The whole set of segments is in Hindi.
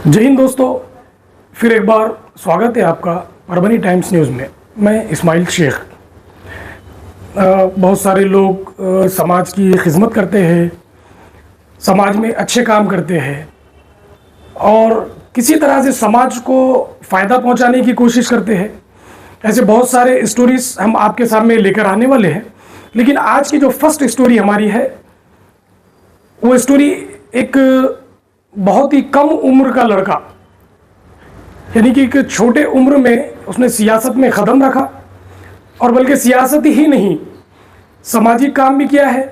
जय हिंद दोस्तों, फिर एक बार स्वागत है आपका परभनी टाइम्स न्यूज़ में। मैं इस्माइल शेख। बहुत सारे लोग समाज की खिदमत करते हैं, समाज में अच्छे काम करते हैं और किसी तरह से समाज को फ़ायदा पहुंचाने की कोशिश करते हैं। ऐसे बहुत सारे स्टोरीज हम आपके सामने लेकर आने वाले हैं, लेकिन आज की जो फर्स्ट स्टोरी हमारी है वो स्टोरी एक बहुत ही कम उम्र का लड़का, यानी कि एक छोटे उम्र में उसने सियासत में कदम रखा और बल्कि सियासत ही नहीं, सामाजिक काम भी किया है,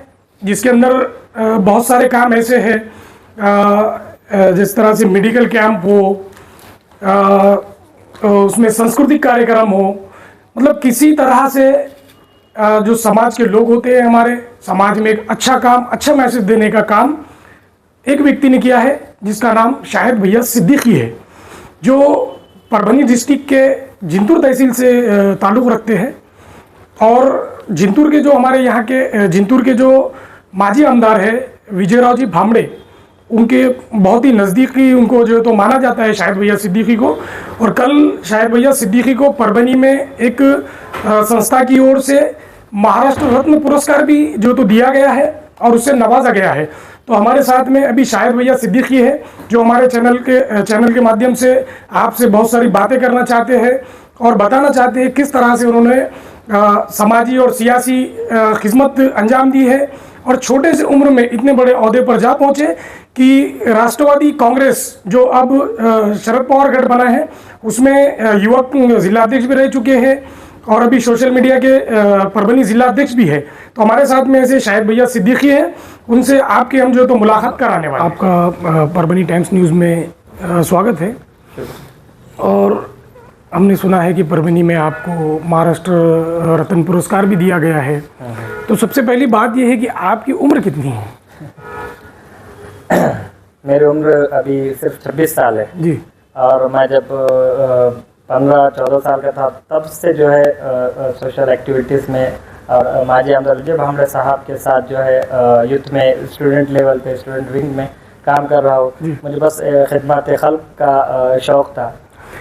जिसके अंदर बहुत सारे काम ऐसे हैं जिस तरह से मेडिकल कैंप हो, उसमें सांस्कृतिक कार्यक्रम हो, मतलब किसी तरह से जो समाज के लोग होते हैं, हमारे समाज में एक अच्छा काम, अच्छा मैसेज देने का काम एक व्यक्ति ने किया है, जिसका नाम शाहिद भैया सिद्दीकी है, जो परभनी डिस्ट्रिक्ट के जिंतूर तहसील से ताल्लुक़ रखते हैं। और जिंतूर के जो हमारे यहाँ के जिंतूर के जो माजी आमदार है विजयराव जी भामड़े, उनके बहुत ही नज़दीकी उनको जो है तो माना जाता है शाहिद भैया सिद्दीकी को। और कल शाहिद भैया सिद्दीकी को परभनी में एक संस्था की ओर से महाराष्ट्र रत्न पुरस्कार भी जो तो दिया गया है और उससे नवाजा गया है। तो हमारे साथ में अभी शाहिद भैया सिद्दीकी है, जो हमारे चैनल के माध्यम से आपसे बहुत सारी बातें करना चाहते हैं और बताना चाहते हैं किस तरह से उन्होंने समाजी और सियासी खिदमत अंजाम दी है और छोटे से उम्र में इतने बड़े ओहदे पर जा पहुंचे कि राष्ट्रवादी कांग्रेस जो अब शरद पवार गठ बना है उसमें युवक जिलाध्यक्ष भी रह चुके हैं और अभी सोशल मीडिया के परभनी जिलाध्यक्ष भी है। तो हमारे साथ में ऐसे शाहिद भैया सिद्दीकी है, उनसे आपके हम जो तो मुलाकात कराने वाले। आपका परभनी टाइम्स न्यूज़ में स्वागत है। और हमने सुना है कि परभनी में आपको महाराष्ट्र रत्न पुरस्कार भी दिया गया है, तो सबसे पहली बात यह है कि आपकी उम्र कितनी है? मेरी उम्र अभी सिर्फ 26 साल है जी। और मैं जब 15-14 साल का था तब से जो है सोशल एक्टिविटीज़ में और माजी आमदार विजय भामड़े साहब के साथ जो है यूथ में स्टूडेंट लेवल पे स्टूडेंट विंग में काम कर रहा हूँ। मुझे बस खिदमत खल्क का शौक़ था।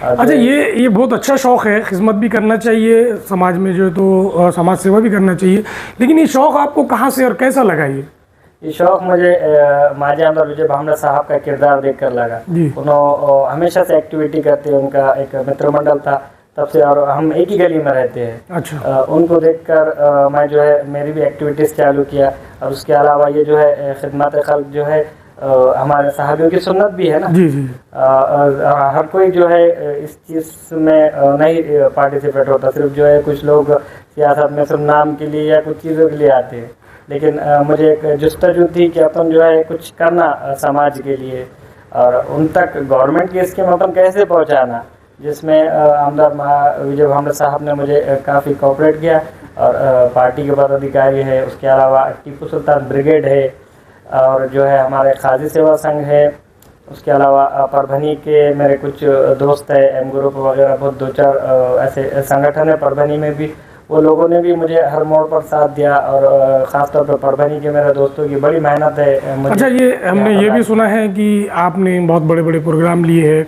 अच्छा, ये बहुत अच्छा शौक़ है, खिदमत भी करना चाहिए, समाज में जो है तो समाज सेवा भी करना चाहिए, लेकिन ये शौक़ आपको कहाँ से और कैसा लगा? ये शौक़ मुझे माजी आमदार विजय भामड़े साहब का किरदार देखकर लगा। उन्होंने हमेशा से एक्टिविटी करते हैं, उनका एक मित्र मंडल था तब से, और हम एक ही गली में रहते हैं। अच्छा। उनको देखकर मैं जो है मेरी भी एक्टिविटीज़ चालू किया। और उसके अलावा ये जो है खिदमत खल्क जो है हमारे साहबियों की सुन्नत भी है ना। जी जी। हर कोई जो है इस चीज़ में नहीं पार्टिसिपेट होता, सिर्फ जो है कुछ लोग सियासत में सिर्फ नाम के लिए या कुछ चीज़ों के लिए आते हैं, लेकिन मुझे एक जस्तजू थी कि अपन जो है कुछ करना समाज के लिए और उन तक गवर्नमेंट की स्कीम अपन कैसे पहुंचाना, जिसमें आमदार विजय भामड़े साहब ने मुझे काफ़ी कोऑपरेट किया। और पार्टी के पदाधिकारी है, उसके अलावा टीपू सुल्तान ब्रिगेड है और जो है हमारे खाजी सेवा संघ है, उसके अलावा परभनी के मेरे कुछ दोस्त है, एम ग्रुप वगैरह, बहुत 2-4 ऐसे संगठन है परभनी में भी, वो लोगों ने भी मुझे हर मोड़ पर साथ दिया। और ख़ासतौर पर परभनी के मेरे दोस्तों की बड़ी मेहनत है। अच्छा, ये हमने ये भी सुना है कि आपने बहुत बड़े बड़े प्रोग्राम लिए हैं,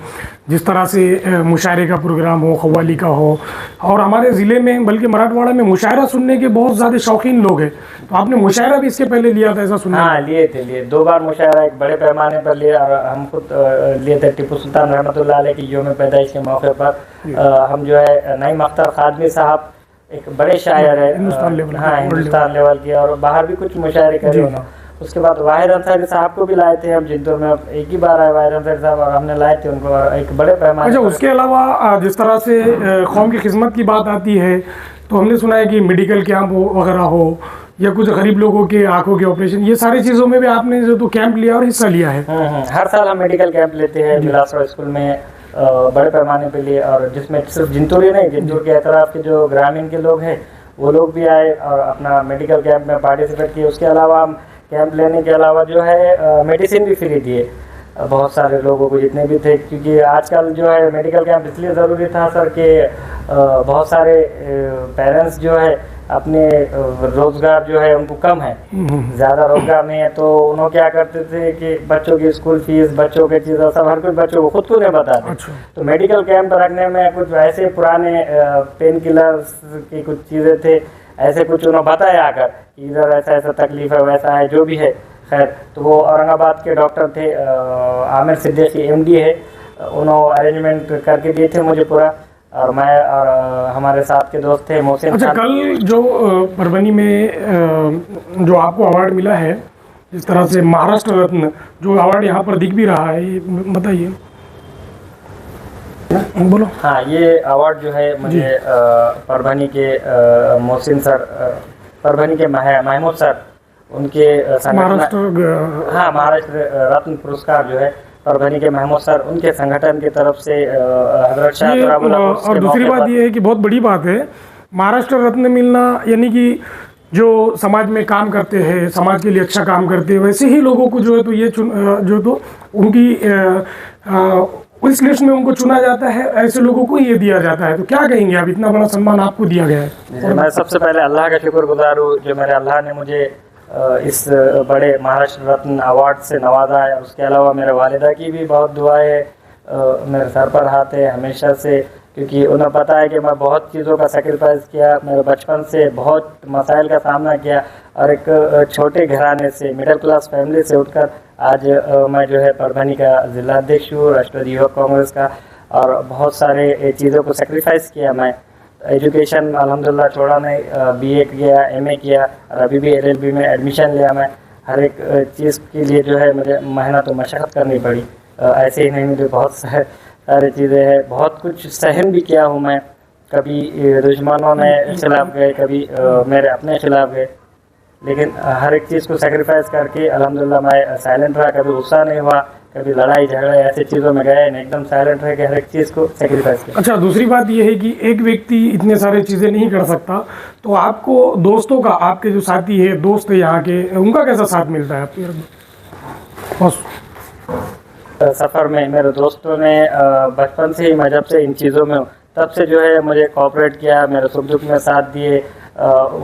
जिस तरह से मुशायरे का प्रोग्राम हो, कव्वाली का हो, और हमारे ज़िले में बल्कि मराठवाड़ा में मुशायरा सुनने के बहुत ज़्यादा शौकीन लोग हैं, तो आपने मुशायरा भी इसके पहले लिया था, ऐसा सुना? हाँ, लिए 2 बार मुशायरा एक बड़े पैमाने पर लिया और हम खुद लिए थे टीपू सुल्तान रहमतुल्लाह अलैह की यौम पैदाइश के मौके पर। हम जो है नईम अख्तर खादमी साहब एक बड़े शायर है हिंदुस्तान लेवल के, और बाहर भी कुछ मुशायरे करे उन्होंने। उसके बाद वाहिद अंसारी साहब को भी लाए थे हम जिंतूर में, एक ही बार आए वाहिद अंसारी साहब और हमने लाए थे उनको और एक बड़े पैमाने। अच्छा, उसके अलावा जिस तरह से कौम की खिदमत की बात आती है, तो हमने सुना है कि मेडिकल कैंप वगैरह हो या कुछ गरीब लोगों के आंखों के ऑपरेशन, ये सारी चीज़ों में भी आपने जो तो कैंप लिया और हिस्सा लिया है। हर साल हम मेडिकल कैंप लेते हैं बिलासपुर स्कूल में बड़े पैमाने पे लिए, और जिसमें सिर्फ जिंतूर ही नहीं, जिंतूर के एतराफ़ के जो ग्रामीण के लोग हैं वो लोग भी आए और अपना मेडिकल कैंप में पार्टिसिपेट किए। उसके अलावा हम कैंप लेने के अलावा जो है मेडिसिन भी फ्री दिए बहुत सारे लोगों को, जितने भी थे, क्योंकि आजकल जो है मेडिकल कैंप इसलिए ज़रूरी था सर कि बहुत सारे पेरेंट्स जो है अपने रोजगार जो है उनको कम है, ज़्यादा रोजगार नहीं है, तो उन्होंने क्या करते थे कि बच्चों की स्कूल फीस, बच्चों के चीज़ें सब हर कोई बच्चों को खुद को नहीं बताते। अच्छा। तो मेडिकल कैंप रखने में कुछ ऐसे पुराने पेन किलर्स की कुछ चीज़ें थे, ऐसे कुछ उन्होंने बताया आकर कि इधर ऐसा ऐसा तकलीफ है, वैसा है, जो भी है। खैर, तो वो औरंगाबाद के डॉक्टर थे, आमिर सिद्दीकी MD है, उन्होंने अरेंजमेंट करके दिए थे मुझे पूरा, और मैं और हमारे साथ के दोस्त थे मोहसिन। अच्छा, कल जो परभनी में जो आपको अवार्ड मिला है, जिस तरह से महाराष्ट्र रत्न जो अवार्ड यहाँ पर दिख भी रहा है, ये बताइए। बोलो। हाँ, ये अवार्ड जो है मुझे परभनी के मोहसिन सर, परभनी के महमूद सर, उनके महाराष्ट्र, हाँ, महाराष्ट्र रत्न पुरस्कार जो है परभनी के महमूद सर, उनके संगठन की तरफ से हजरत शाह तुराबुल अब्बूस और के दूसरी मौके बात पर। ये है कि बहुत बड़ी बात है महाराष्ट्र रत्न मिलना, यानी कि जो समाज में काम करते हैं, समाज के लिए अच्छा काम करते हैं, वैसे ही लोगों को जो है तो ये जो तो उनकी उस लिस्ट में उनको चुना जाता है, ऐसे लोगों को ये दिया जाता है। तो क्या कहेंगे आप, इतना बड़ा सम्मान आपको दिया गया है? मैं सबसे पहले अल्लाह का शुक्रगुजार हूँ जो मेरे अल्लाह ने मुझे इस बड़े महाराष्ट्र रत्न अवार्ड से नवाजा है। उसके अलावा मेरे वालिदा की भी बहुत दुआएं मेरे सर पर हाथ है हमेशा से, क्योंकि उन्हें पता है कि मैं बहुत चीज़ों का सेक्रीफाइस किया, मेरे बचपन से बहुत मसाइल का सामना किया, और एक छोटे घराने से, मिडिल क्लास फैमिली से उठकर आज मैं जो है परभनी का जिलाध्यक्ष हूँ, राष्ट्रवादी युवक कांग्रेस का, और बहुत सारे चीज़ों को सेक्रीफाइस किया मैं। एजुकेशन अल्हम्दुलिल्लाह छोड़ा नहीं, BA किया, MA किया, और अभी भी LLB में एडमिशन लिया मैं। हर एक चीज़ के लिए जो है मुझे मेहनत और मशक्क़त करनी पड़ी, ऐसे ही नहीं, मुझे बहुत सारी चीज़ें हैं, बहुत कुछ सहन भी किया हूँ मैं। कभी दुश्मनों ने खिलाफ गए, कभी मेरे अपने खिलाफ गए, लेकिन हर एक चीज़ को सेक्रीफाइस करके अल्हम्दुलिल्लाह मैं साइलेंट रहा, कभी गुस्सा नहीं हुआ, कभी लड़ाई झगड़े ऐसी चीज़ों में गए नहीं, एकदम साइलेंट रह के हर एक चीज़ को सेक्रीफाइस किया। अच्छा, दूसरी बात ये है कि एक व्यक्ति इतने सारे चीज़ें नहीं कर सकता, तो आपको दोस्तों का, आपके जो साथी है, दोस्त है यहाँ के, उनका कैसा साथ मिलता है आपके बस सफ़र में? मेरे दोस्तों ने बचपन से ही, मैं जब से इन चीज़ों में हूँ तब से जो है मुझे कोऑपरेट किया, मेरे सुख दुख में साथ दिए।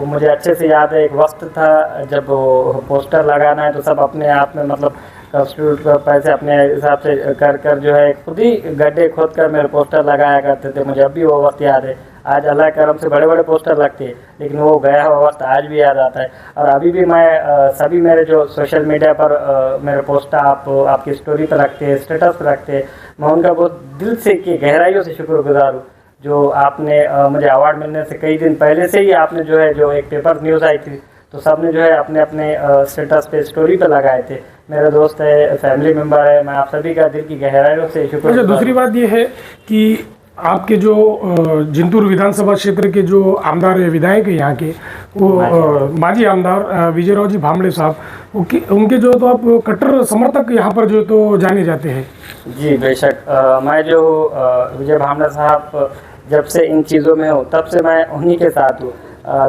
मुझे अच्छे से याद है, एक वक्त था जब वो पोस्टर लगाना है तो सब अपने आप में, मतलब कंस्टिट्यूट का पैसे अपने हिसाब से कर जो है खुद ही गड्ढे खोद कर मेरे पोस्टर लगाया करते थे। मुझे अभी वो वक्त याद है। आज अल्लाह के करम से बड़े बड़े पोस्टर लगते हैं, लेकिन वो गया हुआ वक्त आज भी याद आता है। और अभी भी मैं सभी मेरे जो सोशल मीडिया पर मेरे पोस्टर आपकी स्टोरी पर रखते हैं, स्टेटस पर रखते हैं, मैं उनका बहुत दिल से की गहराइयों से शुक्रगुजार हूँ। जो आपने मुझे अवार्ड मिलने से कई दिन पहले से ही आपने जो है, जो एक पेपर न्यूज़ आई थी, तो सब ने जो है अपने अपने स्टेटस पे, स्टोरी पे लगाए थे। मेरे दोस्त है, फैमिली मेम्बर है, मैं आप सभी का दिल की गहराइयों से शुक्र। अच्छा, दूसरी बात ये है कि आपके जो जिंतूर विधानसभा क्षेत्र के जो आमदार है, विधायक है यहाँ के, वो माजी आमदार विजयराव जी भामड़े साहब, उनके जो तो आप कट्टर समर्थक यहाँ पर जो तो जाने जाते हैं। जी बेशक, मैं जो विजय भामड़े साहब जब से इन चीज़ों में हूँ तब से मैं उन्हीं के साथ हूँ।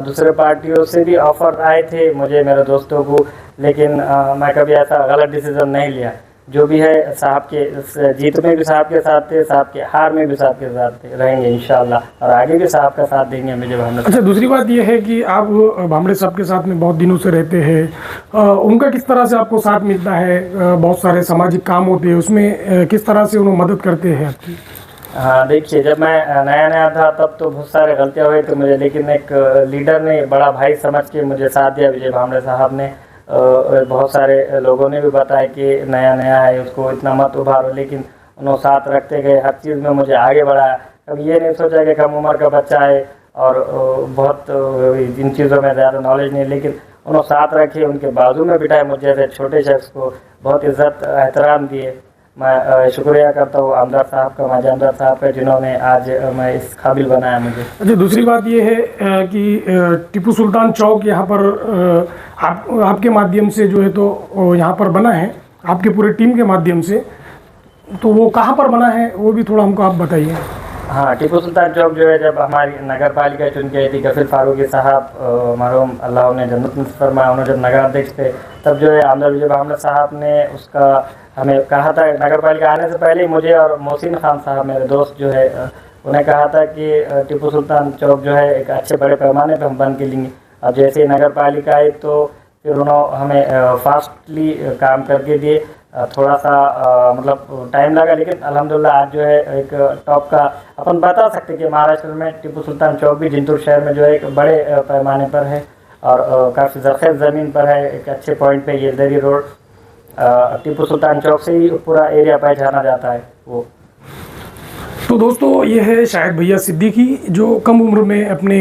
दूसरे पार्टियों से भी ऑफर आए थे मुझे, मेरे दोस्तों को, लेकिन मैं कभी ऐसा गलत डिसीजन नहीं लिया। जो भी है साहब के जीत में भी साहब के साथ थे, साहब के हार में भी साहब के साथ थे, रहेंगे इंशाल्लाह, और आगे भी साहब का साथ देंगे मुझे भामड़े। अच्छा, दूसरी बात यह है कि आप भामड़े साहब के साथ में बहुत दिनों से रहते हैं, उनका किस तरह से आपको साथ मिलता है? बहुत सारे सामाजिक काम होते हैं, उसमें किस तरह से उन्हें मदद करते हैं आपकी? हाँ, देखिए, जब मैं नया नया था तब तो बहुत सारे गलतियाँ हुई थी मुझे, लेकिन एक लीडर ने, बड़ा भाई समझ के मुझे साथ दिया विजय भामड़े साहब ने। बहुत सारे लोगों ने भी बताया कि नया नया है, उसको इतना मत उभारो, लेकिन उन्होंने साथ रखते गए, हर चीज़ में मुझे आगे बढ़ाया। कभी ये नहीं सोचा कि कम उम्र का बच्चा है और बहुत इन चीज़ों में ज़्यादा नॉलेज नहीं, लेकिन उन्होंने साथ रखे, उनके बाजू में बिठाए मुझे जैसे छोटे शख्स को, बहुत इज़्ज़त एहतराम दिए। मैं शुक्रिया करता हूँ आमदार साहब का, माजी आमदार साहब का, जिन्होंने आज मैं इस काबिल बनाया मुझे। अच्छा, दूसरी बात ये है कि टीपू सुल्तान चौक यहाँ पर आपके माध्यम से जो है तो यहाँ पर बना है, आपके पूरे टीम के माध्यम से, तो वो कहाँ पर बना है वो भी थोड़ा हमको आप बताइए। हाँ, टीपू सुल्तान चौक जो है, जब हमारी नगर पालिका चुन के आई थी, गफिर फारूकी साहब मरहूम अल्लाह उन्हें जन्नत नसीब फरमाए, उन्होंने जब नगर अध्यक्ष थे, तब जो है आमदार विजय भामड़े साहब ने उसका हमें कहा था, नगर पालिका आने से पहले ही मुझे और मोहसिन खान साहब मेरे दोस्त जो है उन्हें कहा था कि टीपू सुल्तान चौक जो है एक अच्छे बड़े पैमाने पर हम बन के लेंगे। अब जैसे नगर पालिका आई तो फिर उन्होंने हमें फास्टली काम करके दिए। थोड़ा सा मतलब टाइम लगा, लेकिन अल्हम्दुलिल्लाह आज जो है एक टॉप का अपन बता सकते कि महाराष्ट्र में टीपू सुल्तान चौक भी जिंतूर शहर में जो है एक बड़े पैमाने पर है और काफ़ी ज़रख़ेज़ ज़मीन पर है, एक अच्छे पॉइंट पे येलदरी रोड टीपू सुल्तान चौक से ही पूरा एरिया पहचाना जाता है वो। तो दोस्तों ये है शाहिद भैया सिद्दीकी, जो कम उम्र में अपने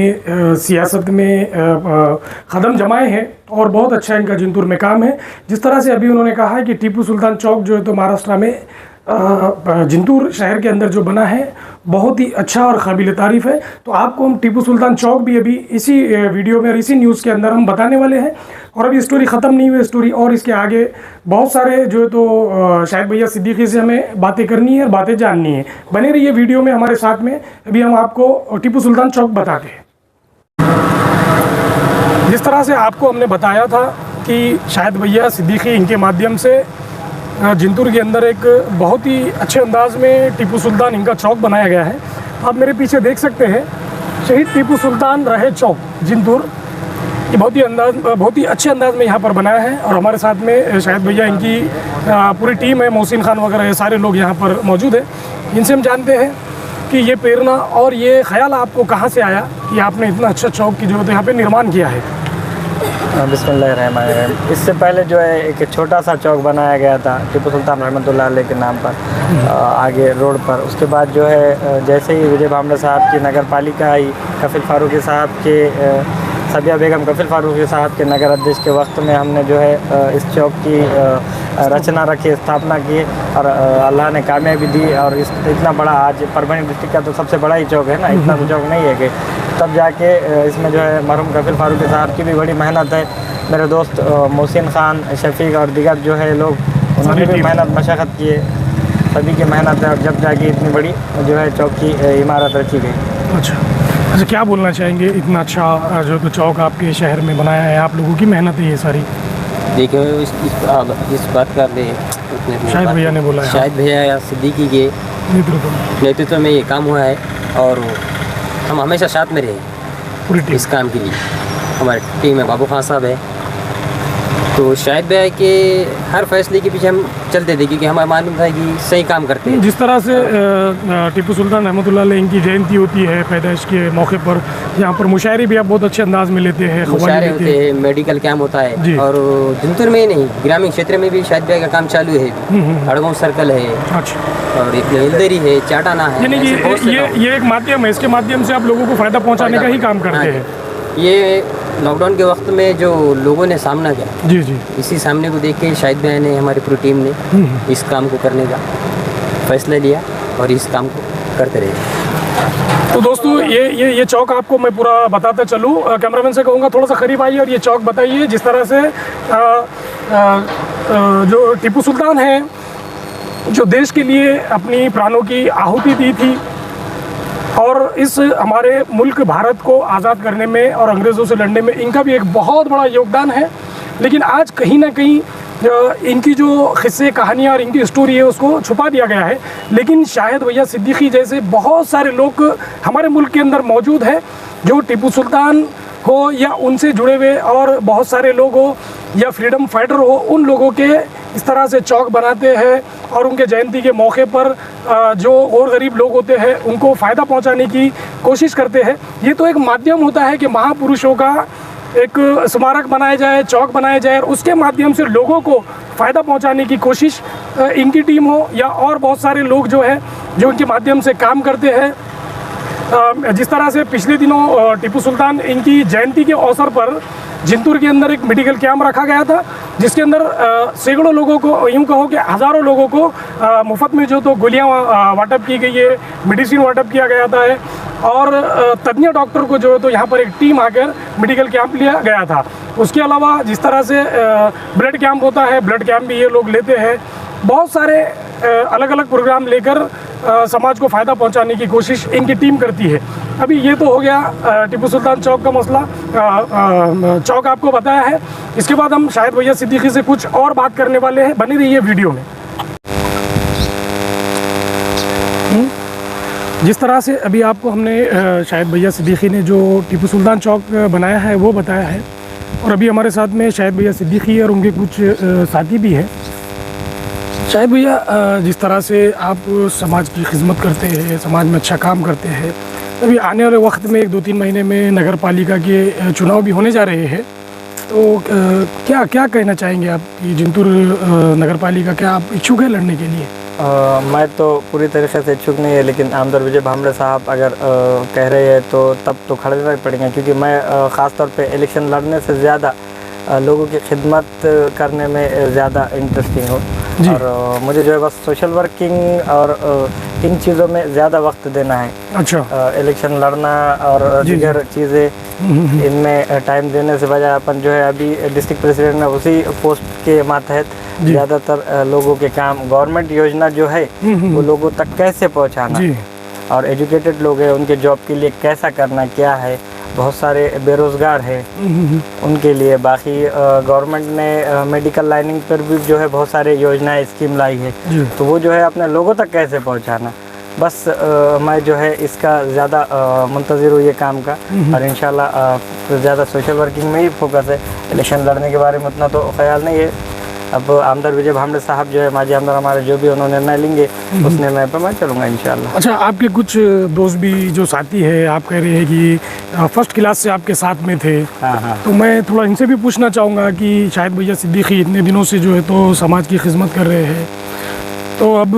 सियासत में कदम जमाए हैं और बहुत अच्छा इनका जिंतूर में काम है। जिस तरह से अभी उन्होंने कहा है कि टीपू सुल्तान चौक जो है तो महाराष्ट्र में जिंतूर शहर के अंदर जो बना है बहुत ही अच्छा और काबिल तारीफ़ है। तो आपको हम टीपू सुल्तान चौक भी अभी इसी वीडियो में और इसी न्यूज़ के अंदर हम बताने वाले हैं। और अभी स्टोरी ख़त्म नहीं हुई, स्टोरी और इसके आगे बहुत सारे जो है तो शाहिद भैया सिद्दीकी से हमें बातें करनी है, बातें जाननी है। बने रहिए वीडियो में हमारे साथ में। अभी हम आपको टीपू सुल्तान चौक बताते हैं। जिस तरह से आपको हमने बताया था कि शाहिद भैया सिद्दीकी इनके माध्यम से जिंतूर के अंदर एक बहुत ही अच्छे अंदाज में टीपू सुल्तान इनका चौक बनाया गया है। आप मेरे पीछे देख सकते हैं शहीद टीपू सुल्तान रहे चौक जिंतूर, ये बहुत ही अच्छे अंदाज में यहाँ पर बनाया है। और हमारे साथ में शाहिद भैया, इनकी पूरी टीम है, मोहसिन खान वगैरह ये सारे लोग यहाँ पर मौजूद हैं। इनसे हम जानते हैं कि ये प्रेरणा और ये ख्याल आपको कहाँ से आया कि आपने इतना अच्छा चौक की जो है यहाँ पर निर्माण किया है। बिस्मिल्लाहिर्रहमानिर्रहीम। इससे पहले जो है एक छोटा सा चौक बनाया गया था टीपू सुल्तान रहमतुल्लाह अलैह के नाम पर आगे रोड पर। उसके बाद जो है जैसे ही विजय भामरे साहब की नगर पालिका आई, कफिल फारूकी साहब के सबिया बेगम कफिल फारूकी साहब के नगर अध्यक्ष के वक्त में हमने जो है इस चौक की रचना रखी, स्थापना की और अल्लाह ने कामयाबी दी। और इतना बड़ा आज परभणी डिस्ट्रिक्ट का तो सबसे बड़ा ही चौक है ना, इतना तो चौक नहीं है कि तब जाके इसमें जो है मरहूम कफिल फारूकी साहब की भी बड़ी मेहनत है। मेरे दोस्त मोहसिन खान, शफीक और दिगर जो है लोग, उन्होंने भी मेहनत मशक्क़त की है, सभी की मेहनत है और जब जाके इतनी बड़ी जो है चौक की इमारत रची गई। अच्छा, क्या बोलना चाहेंगे? इतना अच्छा जो तो चौक आपके शहर में बनाया है, आप लोगों की मेहनत है ये सारी। देखिए इस बात का शाहिद भैया ने बोला है, शाहिद भैया या सिद्दीकी के नेतृत्व में ये काम हुआ है और हम हमेशा साथ में रहे पूरी टीम इस काम के लिए। हमारी टीम में बाबू खान साहब है, तो शाहिद भैया के हर फैसले के पीछे हम चलते थे क्योंकि हमें मालूम था कि सही काम करते हैं। जिस तरह से टीपू सुल्तान रहमतुल्लाह अलैह इनकी जयंती होती है, पैदाइश के मौके पर यहाँ पर मुशायरे भी आप बहुत अच्छे अंदाज में लेते हैं, मुशायरे होते हैं, मेडिकल कैंप होता है। और जिंतूर में ही नहीं, ग्रामीण क्षेत्र में भी शाहिद भैया का काम चालू है। हड़गांव सर्कल है, अच्छा, और एक येलदरी है, चाटाना है। यानी कि ये एक माध्यम है, इसके माध्यम से आप लोगों को फ़ायदा पहुँचाने का ही काम करते हैं। ये लॉकडाउन के वक्त में जो लोगों ने सामना किया, जी जी, इसी सामने को देख के शाहिद भैया ने, हमारी पूरी टीम ने इस काम को करने का फैसला लिया और इस काम को करते रहे। तो दोस्तों ये चौक आपको मैं पूरा बताता चलूँ। कैमरामैन से कहूँगा थोड़ा सा करीब आइए और ये चौक बताइए। जिस तरह से जो टीपू सुल्तान है, जो देश के लिए अपनी प्राणों की आहुति दी थी और इस हमारे मुल्क भारत को आज़ाद करने में और अंग्रेज़ों से लड़ने में इनका भी एक बहुत बड़ा योगदान है। लेकिन आज कहीं ना कहीं इनकी जो किस्से, कहानियाँ और इनकी स्टोरी है उसको छुपा दिया गया है। लेकिन शाहिद भैया सिद्दीकी जैसे बहुत सारे लोग हमारे मुल्क के अंदर मौजूद हैं जो टीपू सुल्तान हो या उनसे जुड़े हुए और बहुत सारे लोग हो या फ्रीडम फाइटर हो, उन लोगों के इस तरह से चौक बनाते हैं और उनके जयंती के मौके पर जो और गरीब लोग होते हैं उनको फ़ायदा पहुंचाने की कोशिश करते हैं। ये तो एक माध्यम होता है कि महापुरुषों का एक स्मारक बनाया जाए, चौक बनाया जाए और उसके माध्यम से लोगों को फ़ायदा पहुंचाने की कोशिश इनकी टीम हो या और बहुत सारे लोग जो हैं जो इनके माध्यम से काम करते हैं। जिस तरह से पिछले दिनों टीपू सुल्तान इनकी जयंती के अवसर पर जिंतूर के अंदर एक मेडिकल कैंप रखा गया था, जिसके अंदर सैकड़ों लोगों को, यूँ कहो कि हज़ारों लोगों को मुफ्त में जो तो गोलियाँ वाटप की गई है, मेडिसिन वाटप किया गया था है और तज्ञ डॉक्टर को जो है तो यहाँ पर एक टीम आकर मेडिकल कैंप लिया गया था। उसके अलावा जिस तरह से ब्लड कैंप होता है, ब्लड कैंप भी ये लोग लेते हैं। बहुत सारे अलग अलग प्रोग्राम लेकर समाज को फ़ायदा पहुंचाने की कोशिश इनकी टीम करती है। अभी ये तो हो गया टीपू सुल्तान चौक का मसला, चौक आपको बताया है। इसके बाद हम शाहिद भैया सिद्दीकी से कुछ और बात करने वाले हैं, बनी रहिए वीडियो में। जिस तरह से अभी आपको हमने शायद भैया सिद्दीकी ने जो टीपू सुल्तान चौक बनाया है वो बताया है, और अभी हमारे साथ में शायद भैया सिद्दीकी और उनके कुछ साथी भी हैं। शायद भैया जिस तरह से आप समाज की खिदमत करते हैं, समाज में अच्छा काम करते हैं, अभी आने वाले वक्त में 1-2-3 महीने में नगर पालिका के चुनाव भी होने जा रहे हैं, तो क्या क्या कहना चाहेंगे आप कि जिंतूर नगर पालिका, क्या आप इच्छुक है लड़ने के लिए? मैं तो पूरी तरीके से इच्छुक नहीं है, लेकिन आमदार विजय भामरे साहब अगर कह रहे हैं तो तब तो खड़े रहना पड़ेगा, क्योंकि मैं ख़ास तौर पे इलेक्शन लड़ने से ज़्यादा लोगों की खिदमत करने में ज़्यादा इंटरेस्टिंग हूँ, और मुझे जो है बस सोशल वर्किंग और इन चीज़ों में ज़्यादा वक्त देना है। अच्छा। इलेक्शन लड़ना और दीगर चीज़ें इनमें टाइम देने से बजाय अपन जो है अभी डिस्ट्रिक्ट प्रेसिडेंट में उसी पोस्ट के मातहत ज़्यादातर लोगों के काम, गवर्नमेंट योजना जो है वो लोगों तक कैसे पहुंचाना, और एजुकेटेड लोग हैं उनके जॉब के लिए कैसा करना क्या है, बहुत सारे बेरोज़गार हैं उनके लिए, बाकी गवर्नमेंट ने मेडिकल लाइनिंग पर भी जो है बहुत सारे योजनाएं स्कीम लाई है, तो वो जो है अपने लोगों तक कैसे पहुंचाना, बस मैं जो है इसका ज़्यादा मुंतज़िर हूँ ये काम का, और इंशाल्लाह ज़्यादा सोशल वर्किंग में ही फोकस है। इलेक्शन लड़ने के बारे में उतना तो ख्याल नहीं है। अब आमदार विजय भामरे साहब जो है माजी आमदार हमारे, जो भी उन्होंने निर्णय लेंगे उस निर्णय पर मैं चलूँगा इंशाल्लाह। अच्छा, आपके कुछ दोस्त भी जो साथी है, आप कह रहे हैं कि फर्स्ट क्लास से आपके साथ में थे, हाँ, तो मैं थोड़ा इनसे भी पूछना चाहूँगा कि शायद भैया सिद्दीकी इतने दिनों से जो है तो समाज की खिदमत कर रहे हैं, तो अब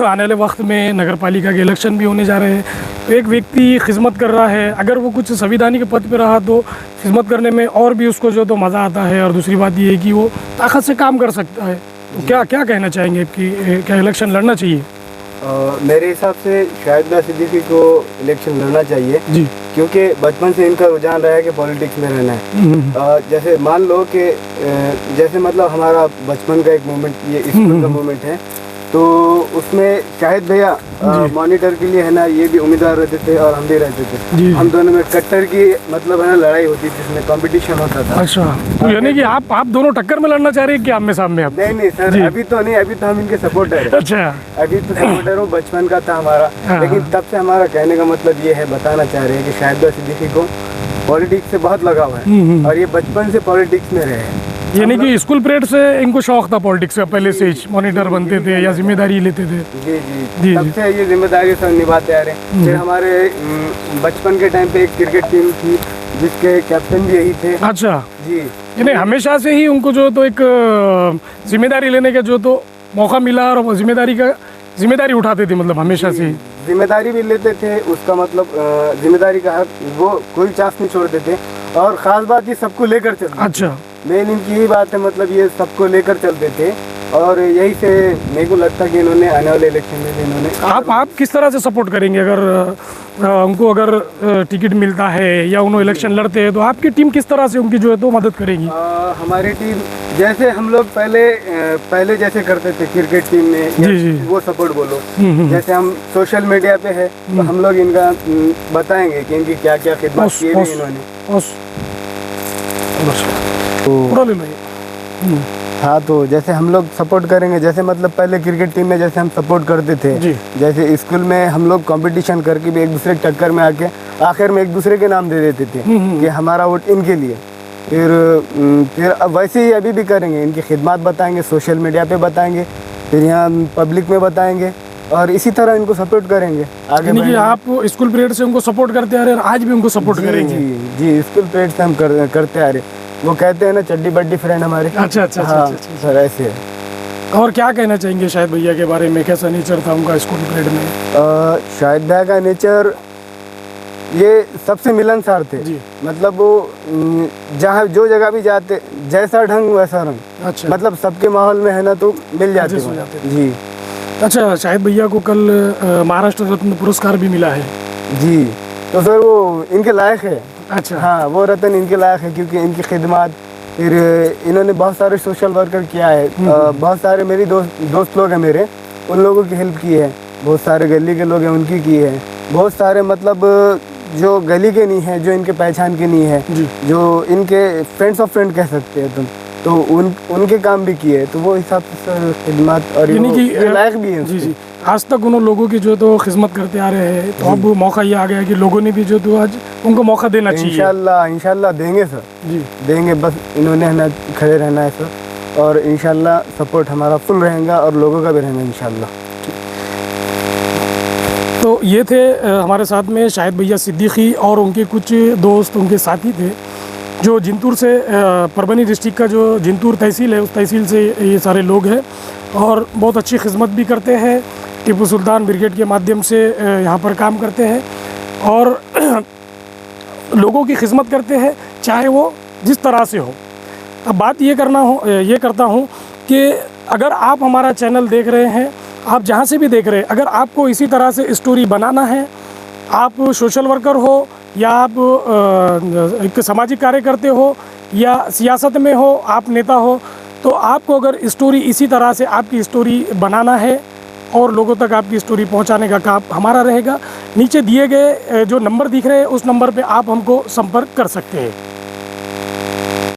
आने वाले वक्त में नगर पालिका के इलेक्शन भी होने जा रहे हैं, तो एक व्यक्ति खिदमत कर रहा है, अगर वो कुछ संविधानिक पद पे रहा तो खिदमत करने में और भी उसको जो तो मज़ा आता है, और दूसरी बात ये है कि वो ताकत से काम कर सकता है। तो क्या क्या कहना चाहेंगे कि क्या इलेक्शन लड़ना चाहिए? मेरे हिसाब से शाहिद सिद्दीकी को इलेक्शन लड़ना चाहिए जी, क्योंकि बचपन से इनका रुझान रहा है कि पॉलिटिक्स में रहना है। जैसे मान लो कि जैसे मतलब हमारा बचपन का एक मोमेंट, ये स्कूल का मोमेंट है, तो उसमें शाहिद भैया मॉनिटर के लिए है ना, ये भी उम्मीदवार रहते थे और हम भी रहते थे। हम दोनों में कट्टर की मतलब है ना लड़ाई होती थी, जिसमें कंपटीशन होता था। अच्छा, तो यानी कि आप दोनों टक्कर में लड़ना चाह रहे हैं कि आमने सामने? आप नहीं सर, अभी तो नहीं, अभी तो हम इनके सपोर्टर हैं। अच्छा, अभी तो सपोर्टर हूँ, बचपन का था हमारा, लेकिन तब से हमारा कहने का मतलब ये है, बताना चाह रहे हैं कि शाहिद सिद्दीकी को पॉलिटिक्स से बहुत लगाव है, और ये बचपन से पॉलिटिक्स में रहे हैं। यानी कि स्कूल पीरियड से इनको शौक था पॉलिटिक्स का, पहले से ही मॉनिटर बनते थे या जिम्मेदारी लेते थे? जी, तब से ये जिम्मेदारी सब निभाते आ रहे हैं। फिर हमारे बचपन के टाइम पे एक क्रिकेट टीम थी जिसके कैप्टन भी यही थे। अच्छा जी, यानी हमेशा से ही उनको जो तो एक जिम्मेदारी लेने का जो तो मौका मिला, और जिम्मेदारी उठाते थे, मतलब हमेशा से जिम्मेदारी भी लेते थे, उसका मतलब जिम्मेदारी का हक वो कोई चांस नहीं छोड़ते थे, और ख़ास बात ये सबको लेकर चलते। अच्छा, मेन इनकी यही बात है, मतलब ये सबको लेकर चलते थे, और यही से मेरे को लगता है कि इन्होंने आने वाले इलेक्शन में इन्होंने आप किस तरह से सपोर्ट करेंगे अगर उनको अगर टिकट मिलता है या उन्होंने इलेक्शन लड़ते हैं, तो आपकी टीम किस तरह से उनकी जो है तो मदद करेगी? हमारी टीम जैसे हम लोग पहले जैसे करते थे क्रिकेट टीम में, जी। वो सपोर्ट बोलो, जैसे हम सोशल मीडिया पे है तो हम लोग इनका बताएंगे कि इनकी क्या क्या खिदमत की है इन्होंने। पूरा ले लो। हाँ, तो जैसे हम लोग सपोर्ट करेंगे, जैसे मतलब पहले क्रिकेट टीम में जैसे हम सपोर्ट करते थे, जैसे स्कूल में हम लोग कंपटीशन करके भी एक दूसरे के टक्कर में आके आखिर में एक दूसरे के नाम दे देते थे कि हमारा वोट इनके लिए। फिर अब वैसे ही अभी भी करेंगे, इनकी खिदमत बताएंगे, सोशल मीडिया पे बताएंगे, फिर यहाँ पब्लिक में बताएंगे, और इसी तरह इनको सपोर्ट करेंगे आगे। यानी कि आप स्कूल पीरियड से उनको सपोर्ट करते आ रहे हैं और आज भी उनको सपोर्ट करेंगे? जी, स्कूल पीरियड से हम करते आ रहे। वो कहते हैं ना, चड्डी बड्डी फ्रेंड हमारे। अच्छा, सर ऐसे है। और क्या कहना चाहेंगे शाहिद भैया के बारे में? कैसा नेचर था उनका स्कूल पीरियड में? शाहिद भैया का नेचर ये सबसे मिलनसार थे जी। मतलब वो जहाँ जो जगह भी जाते, जैसा ढंग वैसा रंग। अच्छा, मतलब सबके माहौल में है ना तो मिल जाते जी। अच्छा, शाहिद भैया को कल महाराष्ट्र रत्न पुरस्कार भी मिला है जी, तो सर वो इनके लायक है। अच्छा, हाँ, वो रत्न इनके लायक है क्योंकि इनकी खिदमत, फिर इन्होंने बहुत सारे सोशल वर्कर किया है। बहुत सारे मेरी दोस्त लोग हैं मेरे, उन लोगों की हेल्प की है। बहुत सारे गली के लोग हैं उनकी की है। बहुत सारे मतलब जो गली के नहीं है, जो इनके पहचान के नहीं है, जो इनके फ्रेंड्स ऑफ फ्रेंड कह सकते हैं तुम, तो उनके काम भी किए, तो वो हिसाब से सर खिदमत और यानी कि ये लायक भी है। जी जी, आज तक उन लोगों की जो तो खिदमत करते आ रहे हैं, तो अब मौका ये आ गया कि लोगों ने भी जो तो आज उनको मौका देना चाहिए। इंशाल्लाह देंगे सर जी, देंगे, बस इन्होंने है ना खड़े रहना है सर, और इंशाल्लाह सपोर्ट हमारा फुल रहेगा और लोगों का भी रहेगा इंशाल्लाह। तो ये थे हमारे साथ में शाहिद भैया सिद्दीकी और उनके कुछ दोस्त, उनके साथी थे जो जिंतूर से, परभनी डिस्ट्रिक्ट का जो जिंतूर तहसील है, उस तहसील से ये सारे लोग हैं और बहुत अच्छी खिदमत भी करते हैं। टीपू सुल्तान ब्रिगेड के माध्यम से यहाँ पर काम करते हैं और लोगों की खिदमत करते हैं, चाहे वो जिस तरह से हो। अब बात ये करता हूँ कि अगर आप हमारा चैनल देख रहे हैं, आप जहाँ से भी देख रहे हैं, अगर आपको इसी तरह से स्टोरी बनाना है, आप सोशल वर्कर हो या आप एक सामाजिक कार्य करते हो या सियासत में हो, आप नेता हो, तो आपको अगर स्टोरी इसी तरह से आपकी स्टोरी बनाना है और लोगों तक आपकी स्टोरी पहुंचाने का काम हमारा रहेगा। नीचे दिए गए जो नंबर दिख रहे हैं, उस नंबर पे आप हमको संपर्क कर सकते हैं।